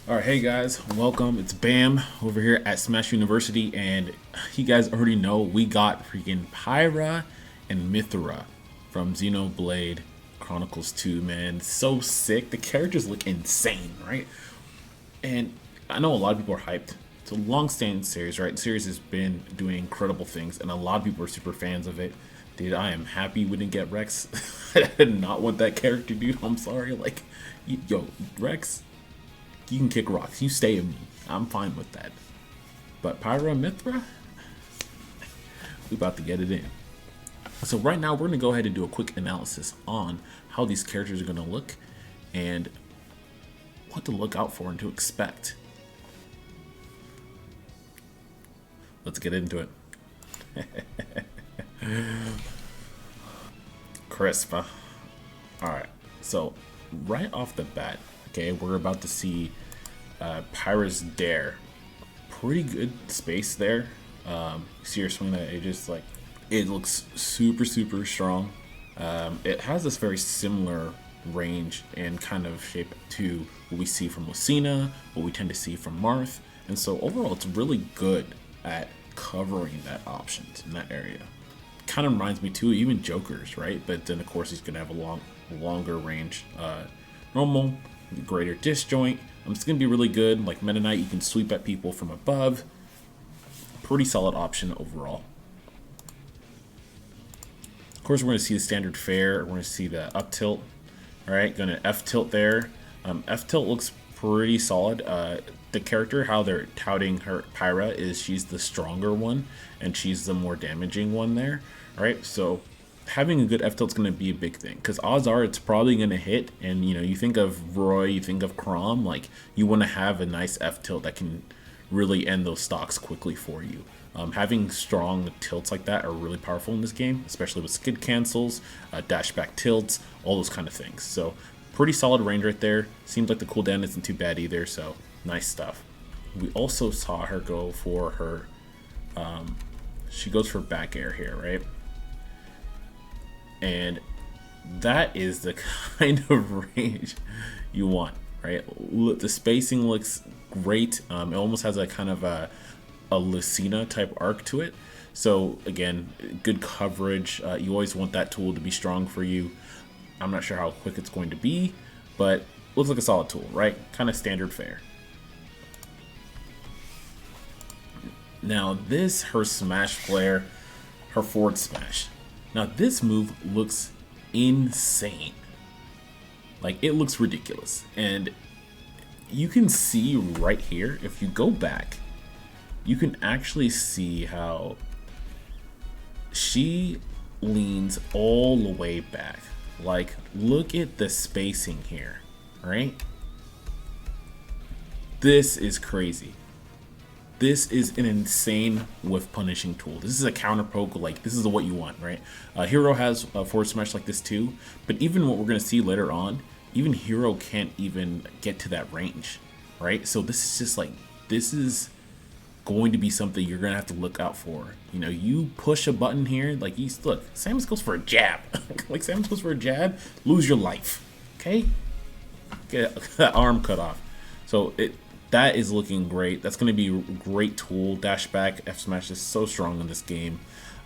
All right, hey guys, welcome. It's Bam over here at Smash University, and you guys already know we got freaking Pyra and Mythra from Xenoblade Chronicles 2. Man, so sick. The characters look insane, right? And I know a lot of people are hyped. It's a long-standing series, right? The series has been doing incredible things, and a lot of people are super fans of it. Dude, I am happy we didn't get Rex. I did not want that character, dude. I'm sorry. Like, yo, Rex, you can kick rocks. You stay in me. I'm fine with that. But Pyra and Mythra, we about to get it in. So right now we're gonna go ahead and do a quick analysis on how these characters are gonna look and what to look out for and to expect. Let's get into it. Crisp, huh? Alright, so right off the bat, okay, we're about to see Pyra's Dare. Pretty good space there. See her swing that, it just like, it looks super strong. It has this very similar range and kind of shape to what we see from Lucina, what we tend to see from Marth, and so overall it's really good at covering that options in that area. Kind of reminds me too, even Joker's, right? But then of course he's gonna have a longer range. Normal, greater disjoint. It's gonna be really good. Like Meta Knight, you can sweep at people from above. Pretty solid option overall. Of course, we're gonna see the standard fare. We're gonna see the up tilt. All right, gonna F tilt there. F tilt looks pretty solid. The character, how they're touting her Pyra is she's the stronger one and she's the more damaging one there. All right, so having a good F tilt is going to be a big thing because odds are it's probably going to hit. And you think of Roy, you think of Chrom, like you want to have a nice F tilt that can really end those stocks quickly for you. Having strong tilts like that are really powerful in this game, especially with skid cancels, dash back tilts, all those kind of things. So pretty solid range right there. Seems like the cooldown isn't too bad either, so nice stuff. We also saw her go for her, she goes for back air here, right? And that is the kind of range you want, right? The spacing looks great. It almost has a kind of a Lucina type arc to it. So again, good coverage. You always want that tool to be strong for you. I'm not sure how quick it's going to be, but looks like a solid tool, right? Kind of standard fare. Now this, her smash flare, her forward smash. Now this move looks insane. Like it looks ridiculous. And you can see right here, if you go back, you can actually see how she leans all the way back. Like look at the spacing here, right? This is crazy. This is an insane whiff punishing tool. This is a counter poke, like this is what you want, right? Hero has a forward smash like this too, but even what we're gonna see later on, even Hero can't even get to that range, right? So this is just like, this is going to be something you're gonna have to look out for. You push a button here, like look, Samus goes for a jab. Like Samus goes for a jab, lose your life, okay? Get that arm cut off. So that is looking great. That's going to be a great tool. Dash back, F smash is so strong in this game.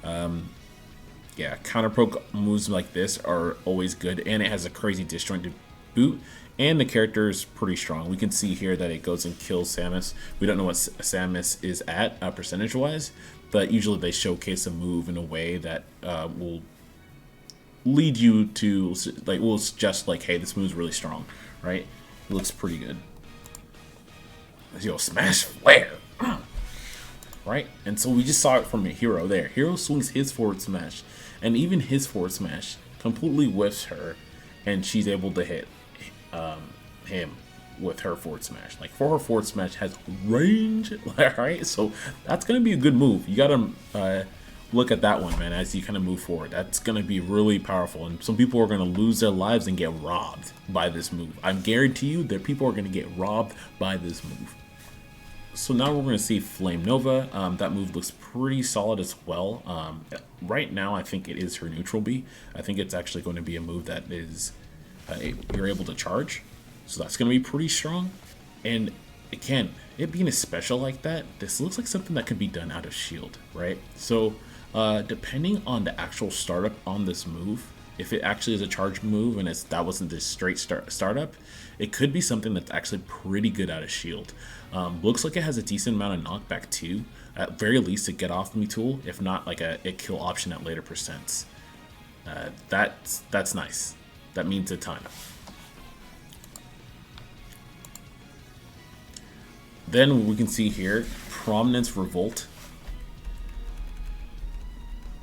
Yeah, counter poke moves like this are always good, and it has a crazy disjointed boot, and the character is pretty strong. We can see here that it goes and kills Samus. We don't know what Samus is at percentage wise, but usually they showcase a move in a way that will lead you to, like, will suggest like, hey, this move's really strong, right? It looks pretty good. Yo, smash flare, right? And so we just saw it from a Hero there. Hero swings his forward smash, and even his forward smash completely whiffs her, and she's able to hit him with her forward smash. Like, for her forward smash has range, right? So that's gonna be a good move. You gotta look at that one, man, as you kind of move forward. That's gonna be really powerful, and some people are gonna lose their lives and get robbed by this move. I guarantee you that people are gonna get robbed by this move. So now we're going to see Flame Nova. That move looks pretty solid as well. Right now, I think it is her neutral B. I think it's actually going to be a move that is you're able to charge. So that's going to be pretty strong. And again, it being a special like that, this looks like something that could be done out of shield, right? So depending on the actual startup on this move, if it actually is a charge move and that wasn't this straight startup, it could be something that's actually pretty good out of shield. Looks like it has a decent amount of knockback too, at very least a get off me tool, if not like a kill option at later percents. That's nice. That means a ton. Then we can see here, Prominence Revolt.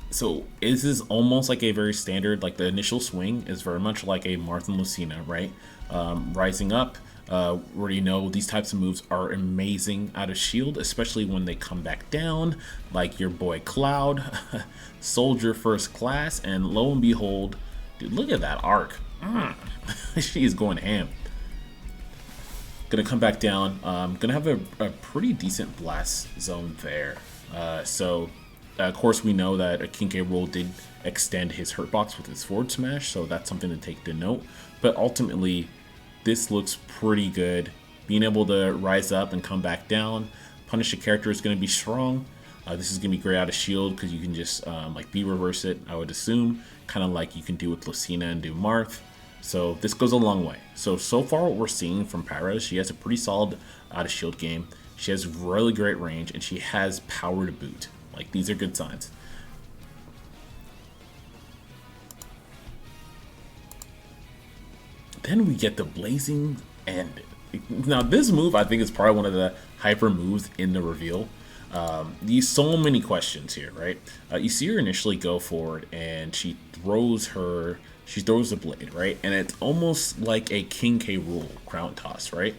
So this is almost like a very standard, like the initial swing is very much like a Marth and Lucina, right? Rising up, already know these types of moves are amazing out of shield, especially when they come back down, like your boy Cloud, Soldier First Class, and lo and behold, dude, look at that arc. She is going ham. Gonna come back down. Gonna have a pretty decent blast zone there. Of course, we know that a King K. Rool did extend his hurt box with his forward smash, so that's something to take to note. But ultimately, this looks pretty good. Being able to rise up and come back down, punish a character is going to be strong. This is going to be great out of shield because you can just like B-reverse it, I would assume, kind of like you can do with Lucina and do Marth. So this goes a long way. So far what we're seeing from Pyra, she has a pretty solid out of shield game. She has really great range and she has power to boot. Like, these are good signs. Then we get the Blazing End. Now this move I think is probably one of the hyper moves in the reveal. These so many questions here, right? You see her initially go forward and she throws the blade, right? And it's almost like a King K. Rool crown toss, right?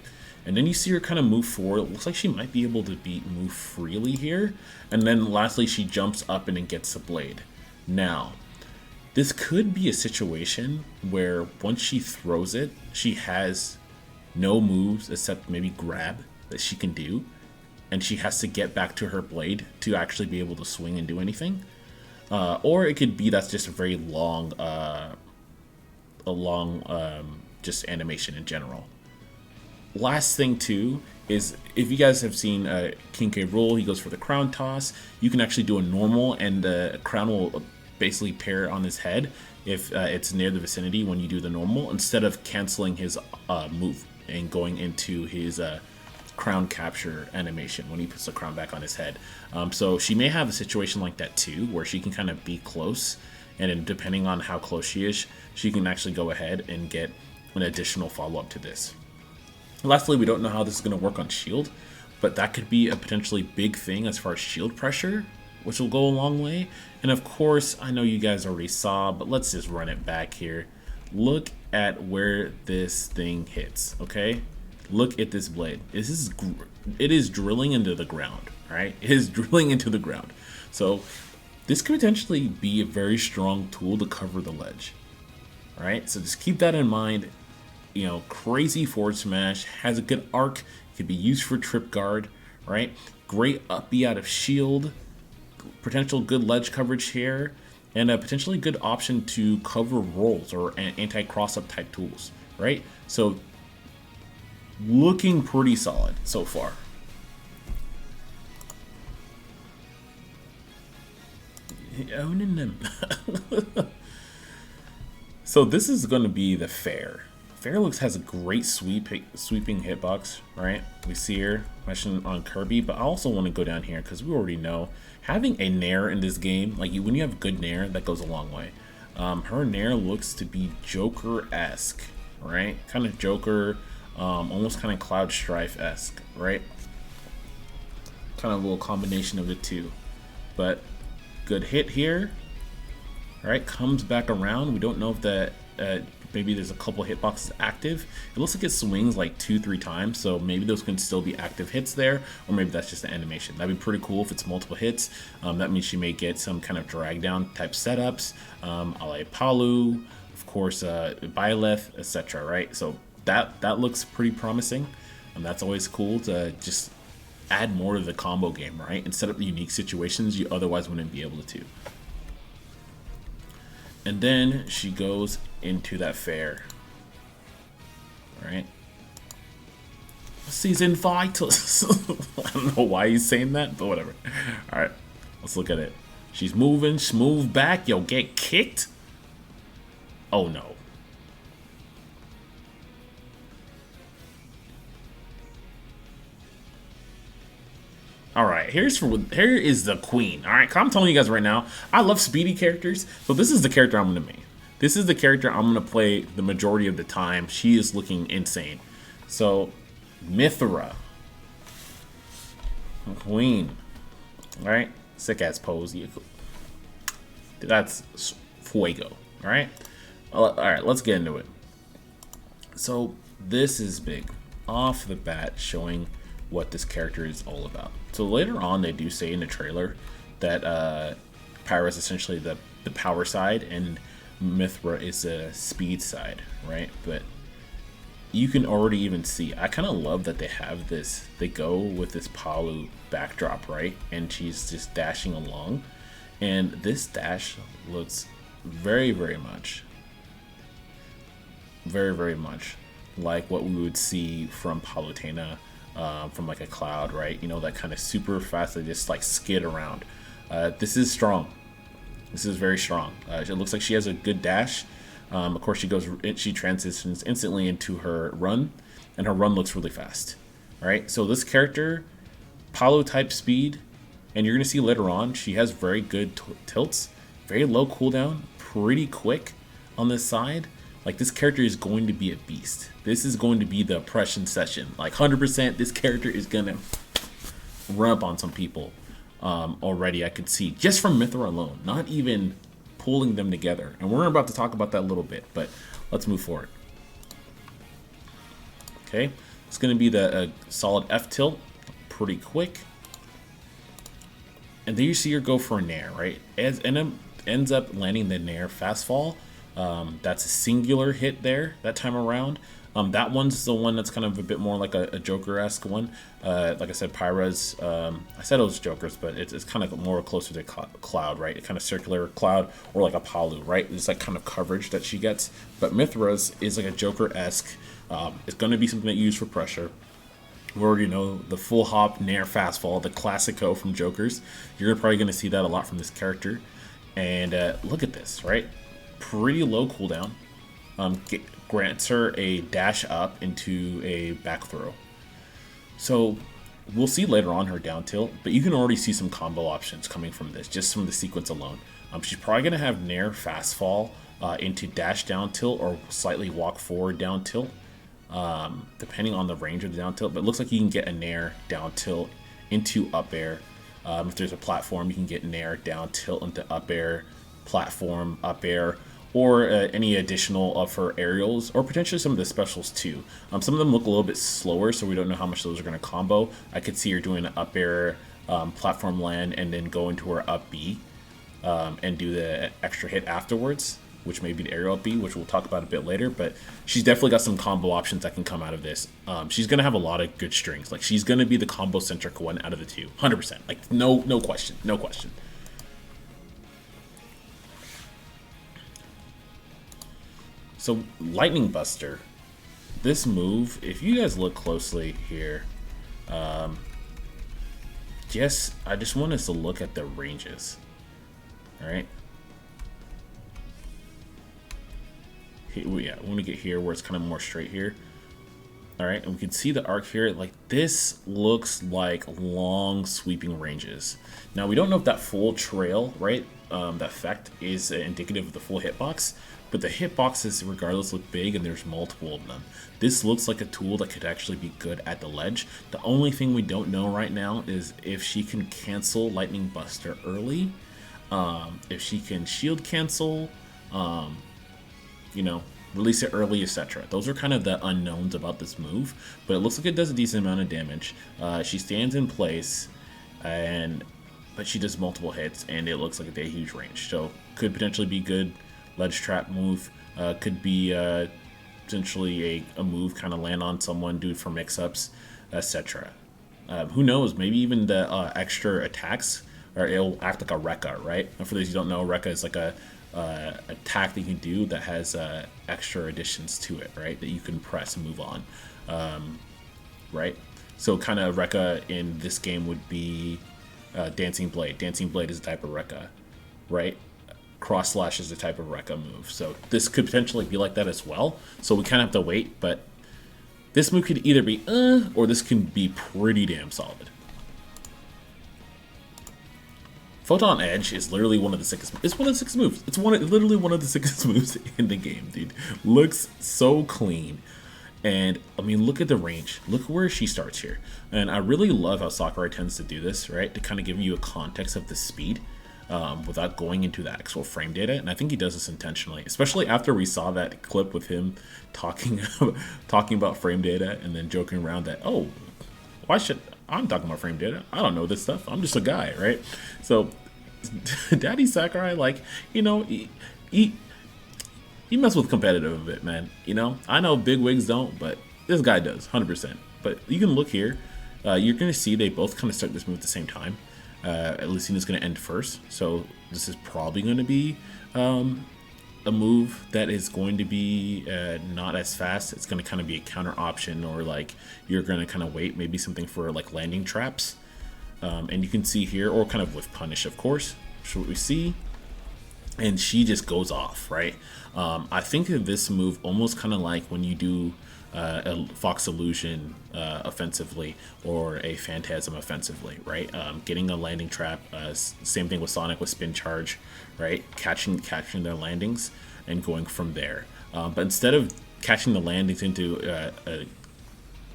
And then you see her kind of move forward. It looks like she might be able to move freely here. And then lastly, she jumps up and then gets the blade. Now, this could be a situation where once she throws it, she has no moves except maybe grab that she can do. And she has to get back to her blade to actually be able to swing and do anything. Or it could be that's just a very long, just animation in general. Last thing too is if you guys have seen King K. Rool, he goes for the crown toss. You can actually do a normal and the crown will basically pair on his head if it's near the vicinity when you do the normal, instead of canceling his move and going into his crown capture animation when he puts the crown back on his head. So she may have a situation like that too, where she can kind of be close, and then depending on how close she is, she can actually go ahead and get an additional follow-up to this. Lastly, we don't know how this is going to work on shield, but that could be a potentially big thing as far as shield pressure, which will go a long way. And of course, I know you guys already saw, but let's just run it back here. Look at where this thing hits, okay? Look at this blade. It is drilling into the ground, right? It is drilling into the ground. So this could potentially be a very strong tool to cover the ledge, right? So just keep that in mind. You know, crazy forward smash, has a good arc, could be used for trip guard, right? Great up B out of shield, potential good ledge coverage here, and a potentially good option to cover rolls or anti-cross-up type tools, right? So looking pretty solid so far. Owning them. So this is going to be the Fair. Fair has a great sweeping hitbox, right? We see her mentioned on Kirby, but I also want to go down here because we already know having a Nair in this game, like when you have good Nair, that goes a long way. Her Nair looks to be Joker-esque, right? Kind of Joker, almost kind of Cloud Strife-esque, right? Kind of a little combination of the two. But good hit here, right? Comes back around. We don't know if that maybe there's a couple hitboxes active. It looks like it swings like 2-3 times, so maybe those can still be active hits there, or maybe that's just an animation. That'd be pretty cool if it's multiple hits. That means she may get some kind of drag down type setups, a la Palu, of course, Byleth, etc. Right? So that looks pretty promising. That's always cool to just add more to the combo game, right? And set up the unique situations you otherwise wouldn't be able to. And then she goes into that Fair, right? Season 5 till... I don't know why he's saying that, but whatever. Alright, let's look at it. She's moving, smooth back. Yo, get kicked? Oh no. Alright, here is the queen. Alright, I'm telling you guys right now, I love speedy characters, so this is the character I'm gonna make. This is the character I'm gonna play the majority of the time. She is looking insane. So, Mythra. Queen. Alright? Sick ass pose. That's fuego. Alright? Alright, let's get into it. So, this is big. Off the bat, showing what this character is all about. So later on, they do say in the trailer that Pyra is essentially the power side and Mythra is the speed side, right? But you can already even see, I kind of love that they have this, they go with this Palu backdrop, right? And she's just dashing along. And this dash looks very, very much like what we would see from Palutena, from like a cloud, right? You know, that kind of super fast, they just like skid around. This is strong. This is very strong. It looks like she has a good dash. Of course, she transitions instantly into her run, and her run looks really fast. All right, so this character, Palu type speed, and you're gonna see later on, she has very good tilts, very low cooldown, pretty quick on this side. Like, this character is going to be a beast. This is going to be the oppression session. Like, 100%, this character is gonna run up on some people. Already, I could see just from Mythra alone, not even pulling them together. And we're about to talk about that a little bit, but let's move forward. Okay, it's going to be the solid F tilt, pretty quick. And then you see her go for a nair, right? Ends up landing the nair fast fall. That's a singular hit there that time around. That one's the one that's kind of a bit more like a Joker-esque one. Like I said, Pyra's, I said it was Joker's, but it's kind of more closer to Cloud, right? A kind of circular Cloud, or like a Palu, right? It's like kind of coverage that she gets. But Mythra's is like a Joker-esque. It's going to be something that you use for pressure. We already know the full hop, nair, fast fall, the classico from Jokers. You're probably going to see that a lot from this character. And look at this, right? Pretty low cooldown. Grants her a dash up into a back throw. So we'll see later on her down tilt, but you can already see some combo options coming from this, just from the sequence alone. She's probably going to have nair fast fall into dash down tilt or slightly walk forward down tilt, depending on the range of the down tilt. But it looks like you can get a nair down tilt into up air. If there's a platform, you can get nair down tilt into up air, platform, up air, or any additional of her aerials, or potentially some of the specials too. Some of them look a little bit slower, so we don't know how much those are going to combo. I could see her doing an up air platform land and then go into her up B and do the extra hit afterwards, which may be the aerial up B, which we'll talk about a bit later. But she's definitely got some combo options that can come out of this. She's going to have a lot of good strings. Like, she's going to be the combo-centric one out of the two, 100%. Like, no question, no question. So, Lightning Buster, this move, if you guys look closely here, I just want us to look at the ranges, all right? Yeah, I want to get here where it's kind of more straight here. All right, and we can see the arc here. Like, this looks like long sweeping ranges. Now, we don't know if that full trail, right, the effect is indicative of the full hitbox, but the hitboxes regardless look big, and there's multiple of them. This looks like a tool that could actually be good at the ledge. The only thing we don't know right now is if she can cancel Lightning Buster early, if she can shield cancel, you know, release it early, etc. Those are kind of the unknowns about this move, but it looks like it does a decent amount of damage. She stands in place, but she does multiple hits, and it looks like a huge range. So could potentially be good ledge trap move. Could be potentially a move, kind of land on someone, do it for mix-ups, etc. Who knows? Maybe even the extra attacks, or it'll act like a Rekka, right? And for those who don't know, Rekka is like a attack that you can do that has extra additions to it, right? That you can press and move on. right? So kind of Rekka in this game would be Dancing Blade. Dancing Blade is a type of Rekka, right? Cross Slash is a type of Rekka move. So this could potentially be like that as well. So we kind of have to wait, but this move could either be or this can be pretty damn solid. Photon Edge is literally one of the sickest. It's one of the sickest moves. It's literally one of the sickest moves in the game, dude. Looks so clean, and I mean, look at the range. Look where she starts here, and I really love how Sakurai tends to do this, right? To kind of give you a context of the speed, without going into the actual frame data. And I think he does this intentionally, especially after we saw that clip with him talking talking about frame data and then joking around that, oh, why should I'm talking about frame data? I don't know this stuff. I'm just a guy, right? So Daddy Sakurai, like, you know, he mess with competitive a bit, man. You know, I know big wigs don't, but this guy does, 100%. But you can look here. You're going to see they both kind of start this move at the same time. Lucina's going to end first, so this is probably going to be a move that is going to be not as fast. It's going to kind of be a counter option, or like you're going to kind of wait, maybe something for like landing traps. And you can see here, or kind of with punish, of course. So what we see, and she just goes off, right? I think of this move almost kind of like when you do a Fox Illusion offensively, or a Phantasm offensively, right? Getting a landing trap, same thing with Sonic with Spin Charge, right? Catching their landings and going from there. But instead of catching the landings into a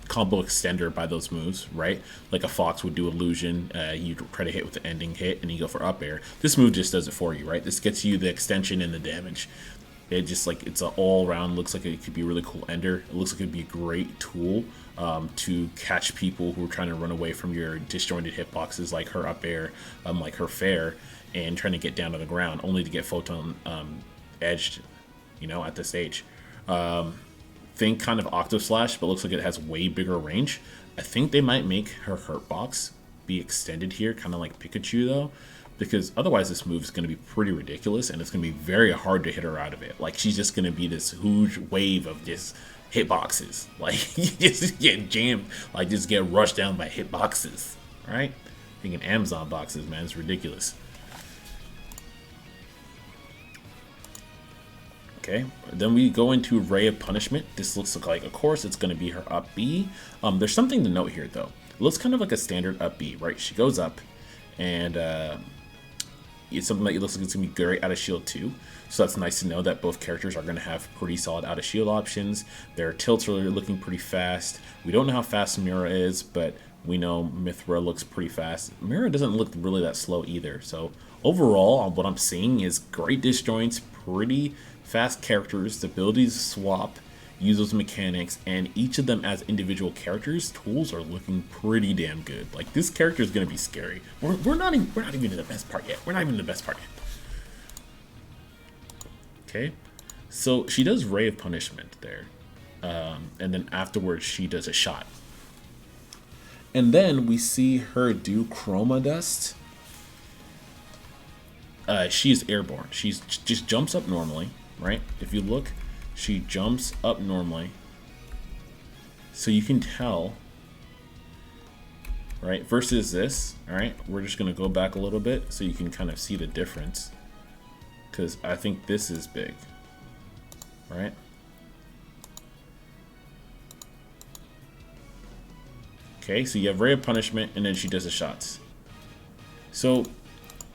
combo extender by those moves, right? Like a Fox would do illusion, you try to hit with the ending hit, and you go for up air. This move just does it for you, right? This gets you the extension and the damage. It just like, it's an all around, looks like it could be a really cool ender. It looks like it'd be a great tool to catch people who are trying to run away from your disjointed hitboxes, like her up air, like her fair, and trying to get down to the ground, only to get photon edged, you know, at this stage. Think kind of Octo Slash, but looks like it has way bigger range. I think they might make her hurt box be extended here, kind of like Pikachu though, because otherwise this move is going to be pretty ridiculous, and it's going to be very hard to hit her out of it. Like, she's just going to be this huge wave of just hitboxes. Like, you just get jammed, like just get rushed down by hitboxes, right? Thinking Amazon boxes, man, it's ridiculous. Okay, then we go into Ray of Punishment. This looks like, of course, it's going to be her up B. There's something to note here, though. It looks kind of like a standard up B, right? She goes up, and it's something that looks like it's going to be great out of shield too. So that's nice to know that both characters are going to have pretty solid out of shield options. Their tilts are looking pretty fast. We don't know how fast Mythra is, but we know Mythra looks pretty fast. Mythra doesn't look really that slow either. So overall, what I'm seeing is great disjoints, pretty fast characters, the abilities to swap, use those mechanics, and each of them as individual characters, tools are looking pretty damn good. Like, this character is going to be scary. We're not even in the best part yet. We're not even in the best part yet. Okay, so she does Ray of Punishment there, and then afterwards she does a shot, and then we see her do Chroma Dust. She is airborne. She just jumps up normally, right? If you look, she jumps up normally. So you can tell, right? Versus this, all right? We're just going to go back a little bit so you can kind of see the difference. Because I think this is big, right? Okay, so you have Ray of Punishment, and then she does the shots. So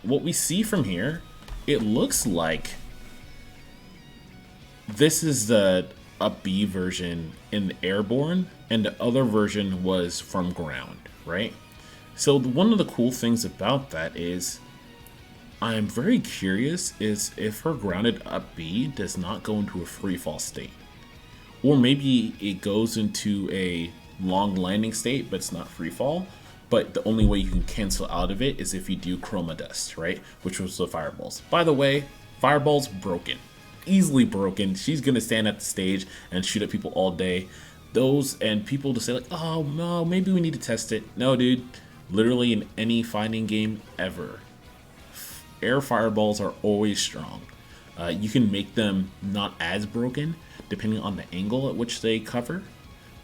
what we see from here, it looks like this is the up B version in the airborne, and the other version was from ground, right? So one of the cool things about that is, I'm very curious is if her grounded up B does not go into a free fall state, or maybe it goes into a long landing state, but it's not free fall. But the only way you can cancel out of it is if you do Chroma Dust, right? Which was the fireballs. By the way, fireballs broken, easily broken. She's gonna stand at the stage and shoot at people all day. Those, and people to say like, oh no, maybe we need to test it. No, dude, literally in any fighting game ever, air fireballs are always strong. You can make them not as broken depending on the angle at which they cover,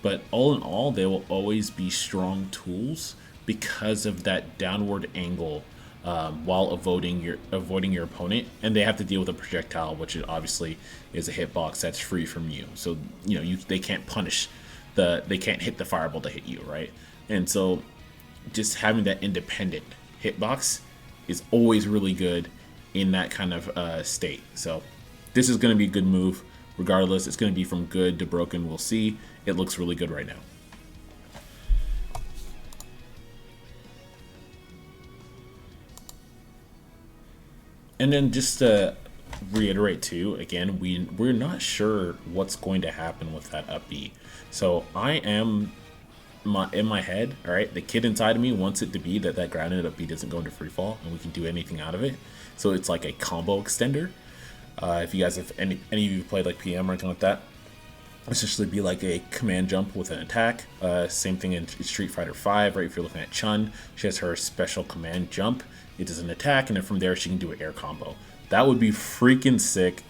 but all in all, they will always be strong tools because of that downward angle while avoiding your opponent, and they have to deal with a projectile, which obviously is a hitbox that's free from you. So they can't punish they can't hit the fireball to hit you, right? And so just having that independent hitbox is always really good in that kind of state. So this is going to be a good move regardless. It's going to be from good to broken. We'll see. It looks really good right now. And then just to reiterate too, again, we're not sure what's going to happen with that up B. So I am in my head, all right, the kid inside of me wants it to be that grounded up B doesn't go into free fall and we can do anything out of it. So it's like a combo extender. If you guys have any of you played like PM or anything like that, essentially be like a command jump with an attack. Same thing in Street Fighter V, right? If you're looking at Chun, she has her special command jump. It does an attack, and then from there she can do an air combo. That would be freaking sick.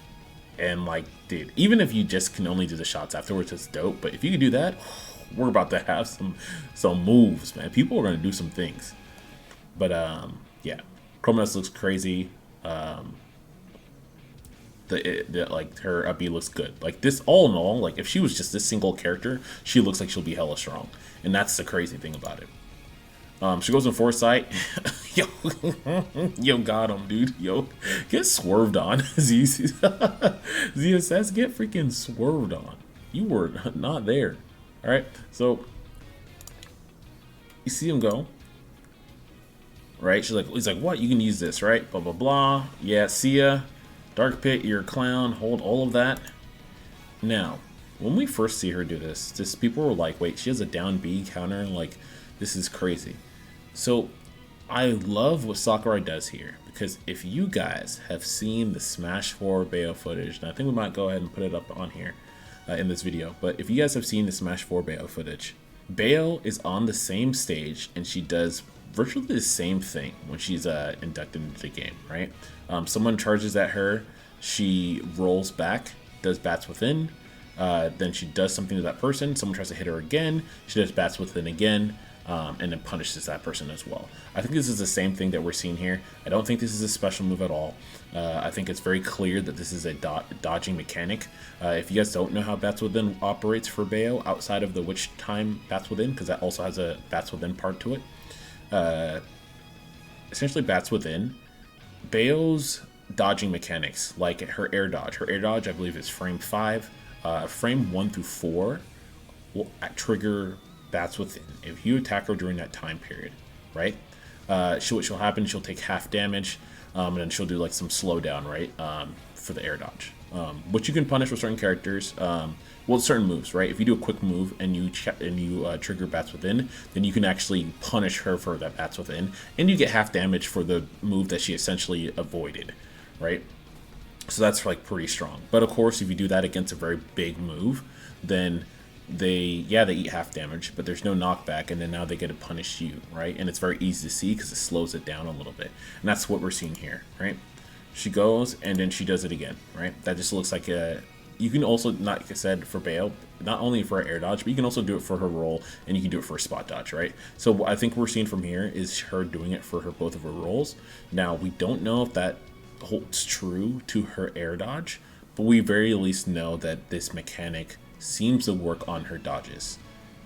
And like, dude, even if you just can only do the shots afterwards, it's dope. But if you can do that, we're about to have some moves, man. People are gonna do some things. But yeah, Chromatus looks crazy. Like her up B looks good. Like this, all in all, like if she was just this single character, she looks like she'll be hella strong, and that's the crazy thing about it. She goes in foresight. Yo, got him, dude. Yo, get swerved on. ZSS, get freaking swerved on. You were not there. All right, so you see him go. Right? He's like, what? You can use this, right? Blah blah blah. Yeah, see ya. Dark Pit, you're a clown. Hold all of that. Now, when we first see her do this, people were like, wait, she has a down B counter. Like, this is crazy. So I love what Sakurai does here, because if you guys have seen the Smash 4 Bayo footage, and I think we might go ahead and put it up on here in this video, but if you guys have seen the Smash 4 Bayo footage, Bayo is on the same stage and she does virtually the same thing when she's inducted into the game, right? Someone charges at her, she rolls back, does Bats Within, then she does something to that person, someone tries to hit her again, she does Bats Within again, and then punishes that person as well. I think this is the same thing that we're seeing here. I don't think this is a special move at all. I think it's very clear that this is a dodging mechanic. If you guys don't know how Bats Within operates for Bayo outside of the Witch Time Bats Within, because that also has a Bats Within part to it, essentially Bats Within, Bayo's dodging mechanics, like her air dodge. Her air dodge, I believe, is frame 5. Frame 1 through 4 will trigger Bats Within if you attack her during that time period, right? What she'll happen, she'll take half damage, and then she'll do like some slowdown, right? For the air dodge, which you can punish with certain characters. Well, certain moves, right? If you do a quick move and you trigger Bats Within, then you can actually punish her for that Bats Within, and you get half damage for the move that she essentially avoided, right? So that's like pretty strong. But of course, if you do that against a very big move, then they eat half damage, but there's no knockback, and then now they get to punish you, right? And it's very easy to see because it slows it down a little bit, and that's what we're seeing here, right? She goes and then she does it again, right? That just looks like a. You can also, like I said, for Bayo, not only for her air dodge, but you can also do it for her roll, and you can do it for a spot dodge, right? So what I think we're seeing from here is her doing it for both of her rolls. Now, we don't know if that holds true to her air dodge, but we very least know that this mechanic seems to work on her dodges,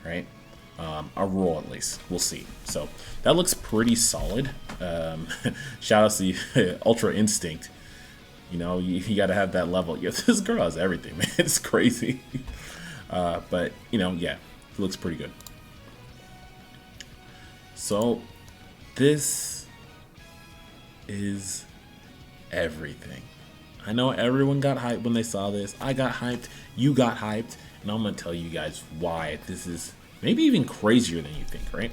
right? A roll at least. We'll see. So that looks pretty solid. Shout out to the Ultra Instinct. You know, you got to have that level. Yeah, this girl has everything, man. It's crazy. But, you know, yeah, it looks pretty good. So, this is everything. I know everyone got hyped when they saw this. I got hyped. You got hyped. And I'm going to tell you guys why this is maybe even crazier than you think, right?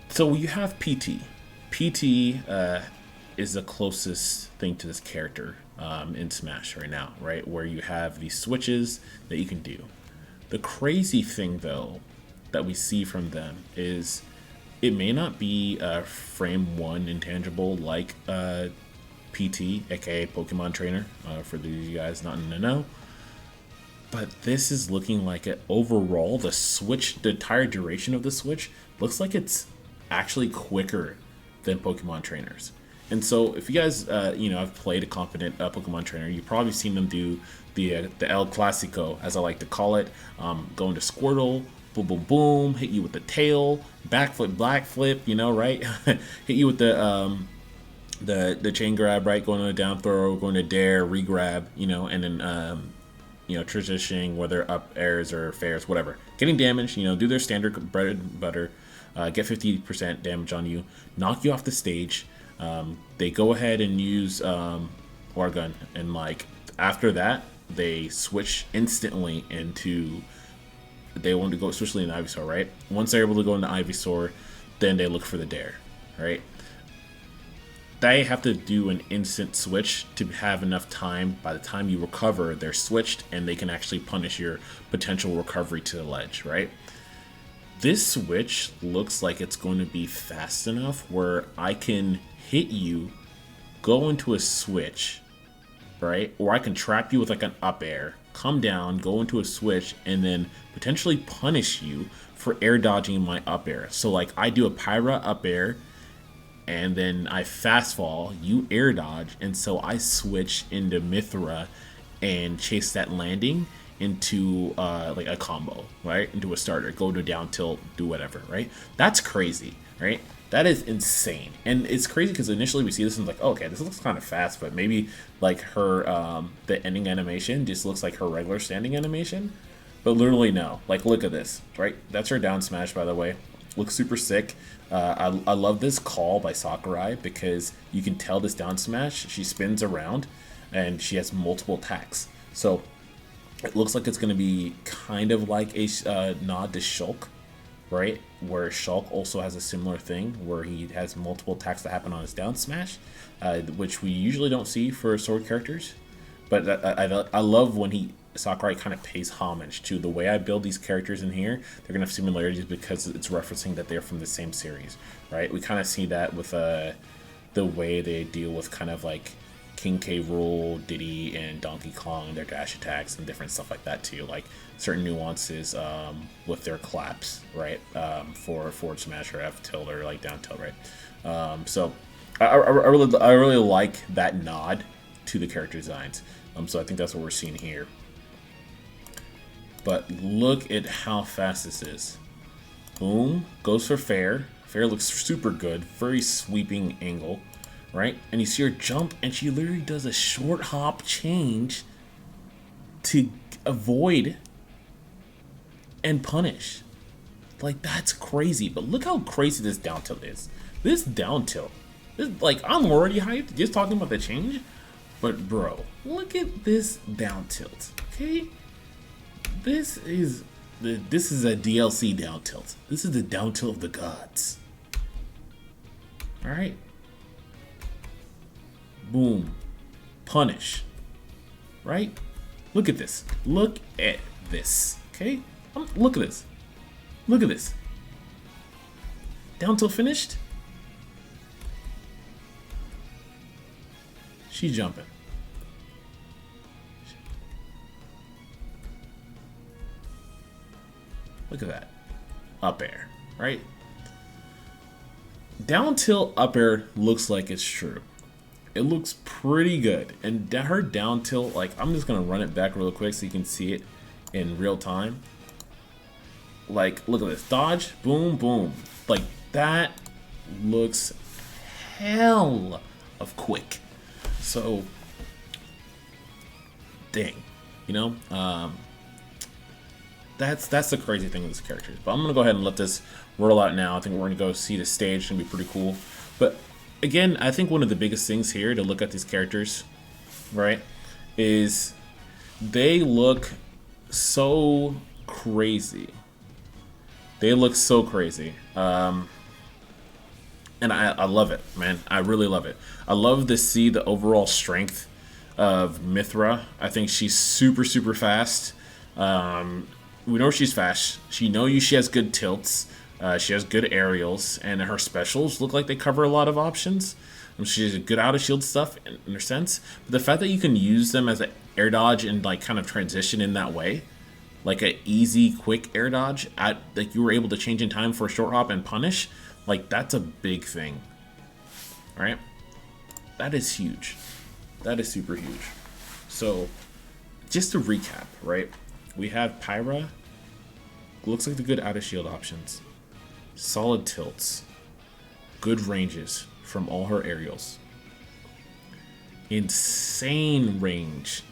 So, you have PT. PT, is the closest thing to this character in Smash right now, right? Where you have these switches that you can do. The crazy thing, though, that we see from them is it may not be a frame 1 intangible like PT, aka Pokemon Trainer, for those of you guys not in the know. But this is looking like it overall. The switch, the entire duration of the switch, looks like it's actually quicker than Pokemon trainers. And so, if you guys, have played a competent Pokemon trainer, you've probably seen them do the El Clasico, as I like to call it, go into Squirtle, boom, boom, boom, hit you with the tail, backflip, black flip, right? Hit you with the chain grab, right? Going to a down throw, going to dare, re-grab, and then transitioning, whether up airs or fairs, whatever. Getting damage, do their standard bread and butter, get 50% damage on you, knock you off the stage. They go ahead and use Orgun, and after that, they switch instantly into. They want to go switch into Ivysaur, right? Once they're able to go into Ivysaur, then they look for the dare, right? They have to do an instant switch to have enough time. By the time you recover, they're switched, and they can actually punish your potential recovery to the ledge, right? This switch looks like it's going to be fast enough where I can hit you, go into a switch, right? Or I can trap you with an up air, come down, go into a switch, and then potentially punish you for air dodging my up air. So I do a Pyra up air, and then I fast fall, you air dodge, and so I switch into Mythra and chase that landing into a combo, right? Into a starter, go to down tilt, do whatever, right? That's crazy, right? That is insane. And it's crazy because initially we see this and it's okay, this looks kind of fast, but maybe her the ending animation just looks like her regular standing animation. But literally no. Look at this, right? That's her down smash, by the way. Looks super sick. I love this call by Sakurai because you can tell this down smash, she spins around and she has multiple attacks. So it looks like it's going to be kind of like a nod to Shulk, right? Where Shulk also has a similar thing where he has multiple attacks that happen on his down smash, which we usually don't see for sword characters. But I love when Sakurai kind of pays homage to the way I build these characters in here. They're going to have similarities because it's referencing that they're from the same series, right? We kind of see that with the way they deal with kind of King K. Rool, Diddy, and Donkey Kong and their dash attacks and different stuff like that too. Certain nuances with their claps, right? For forward smash or F tilt or down tilt, right? So I really like that nod to the character designs. So I think that's what we're seeing here. But look at how fast this is. Boom, goes for fair. Fair looks super good, very sweeping angle, right? And you see her jump, and she literally does a short hop change to avoid and punish. That's crazy. But look how crazy this down tilt is. This down tilt, I'm already hyped just talking about the change. But bro, look at this down tilt, okay? This is a DLC down tilt. This is the down tilt of the gods. All right. Boom. Punish. Right? Look at this. Look at this. Okay? Look at this. Look at this. Down tilt finished. She's jumping. Look at that. Up air, right? Down tilt up air looks like it's true. It looks pretty good. And her down tilt, I'm just going to run it back real quick so you can see it in real time. Look at this. Dodge, boom, boom. That looks hell of quick. So, dang. That's the crazy thing with this character. But I'm going to go ahead and let this roll out now. I think we're going to go see the stage. It's going to be pretty cool. But again, I think one of the biggest things here to look at these characters, right, is they look so crazy. They look so crazy. And I love it, man. I really love it. I love to see the overall strength of Mythra. I think she's super, super fast. We know she's fast. She has good tilts. She has good aerials, and her specials look like they cover a lot of options. She has good out of shield stuff in her sense. But the fact that you can use them as an air dodge and like kind of transition in that way, like a easy, quick air dodge at like you were able to change in time for a short hop and punish, like that's a big thing. All right, that is huge. That is super huge. So, just to recap, right? We have Pyra. Looks like the good out of shield options. Solid tilts. Good ranges from all her aerials. Insane range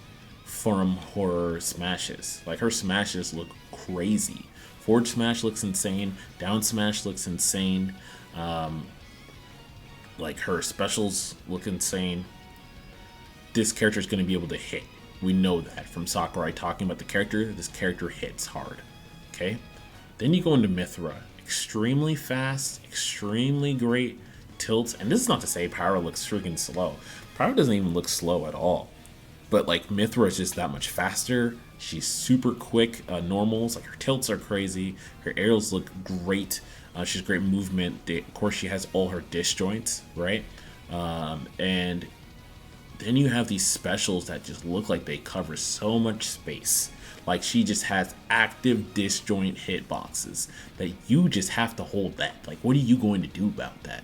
from her smashes. Like her smashes look crazy. Forward smash looks insane. Down smash looks insane. Like her specials look insane. This character is going to be able to hit. We know that from Sakurai talking about the character. This character hits hard. Okay? Then you go into Mythra. Extremely fast, extremely great tilts. And this is not to say Pyra looks freaking slow. Pyra doesn't even look slow at all. But like Mythra is just that much faster. She's super quick. Normals, like her tilts are crazy. Her aerials look great. She's great movement. Of course, she has all her disjoints, right? And then you have these specials that just look like they cover so much space. Like she just has active disjoint hitboxes that you just have to hold that. Like, what are you going to do about that?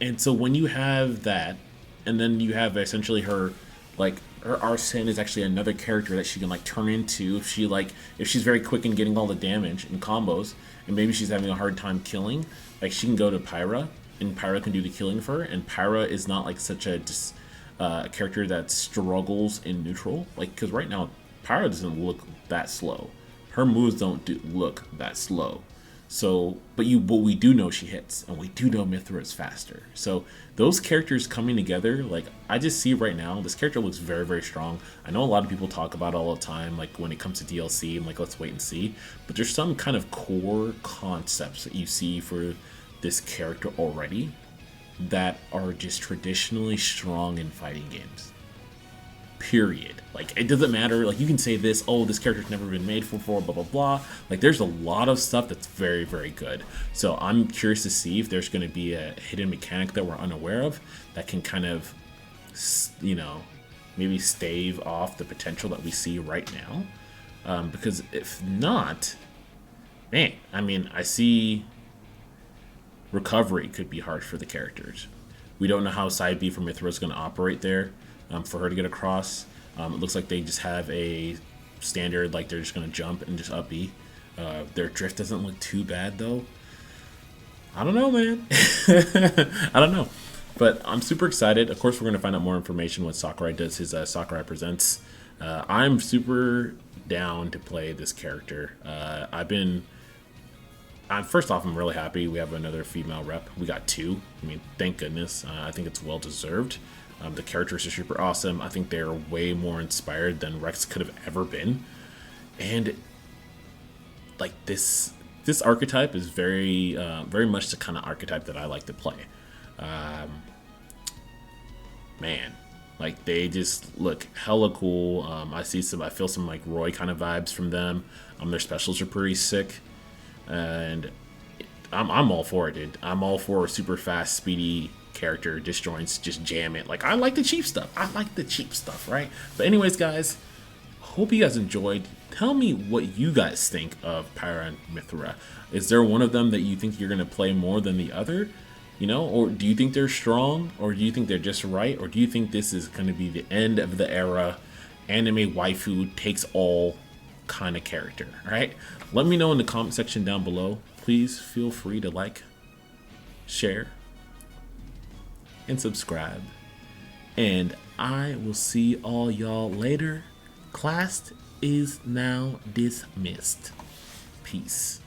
And so when you have that, and then you have essentially her, like her Arsene is actually another character that she can like turn into if she's very quick in getting all the damage in combos, and maybe she's having a hard time killing. Like she can go to Pyra, and Pyra can do the killing for her. And Pyra is not like such a character that struggles in neutral. Like because right now Pyra doesn't look that slow. Her moves don't look that slow. So, but we do know she hits, and we do know Mythra is faster. So those characters coming together, like I just see right now, this character looks very, very strong. I know a lot of people talk about it all the time, like when it comes to DLC, I'm like, let's wait and see. But there's some kind of core concepts that you see for this character already that are just traditionally strong in fighting games. Period. Like it doesn't matter, like you can say this, oh, this character's never been made before, blah blah blah. Like there's a lot of stuff that's very, very good. So I'm curious to see if there's going to be a hidden mechanic that we're unaware of that can kind of, you know, maybe stave off the potential that we see right now. Because if not, man, I mean, I see recovery could be hard for the characters. We don't know how side B for Mythra is going to operate there. For her to get across, it looks like they just have a standard, like they're just going to jump and just up B. Their drift doesn't look too bad though. I don't know, man. I don't know, but I'm super excited. Of course, we're going to find out more information when Sakurai does his Sakurai Presents. I'm super down to play this character. First off, I'm really happy we have another female rep. We got two. I mean, thank goodness. I think it's well deserved. The characters are super awesome. I think they're way more inspired than Rex could have ever been. And like this archetype is very much the kind of archetype that I like to play. Man, like they just look hella cool. I feel some like Roy kind of vibes from them. Their specials are pretty sick, and I'm all for it, dude. I'm all for a super fast, speedy character, disjoints, just jam it. Like I like the cheap stuff. Right? But anyways, guys, hope you guys enjoyed. Tell me what you guys think of Pyra and Mythra. Is there one of them that you think you're gonna play more than the other? You know, or do you think they're strong, or do you think they're just right, or do you think this is gonna be the end of the era, anime waifu takes all kind of character? All right, let me know in the comment section down below. Please feel free to like, share, and subscribe. And I will see all y'all later. Class is now dismissed. Peace.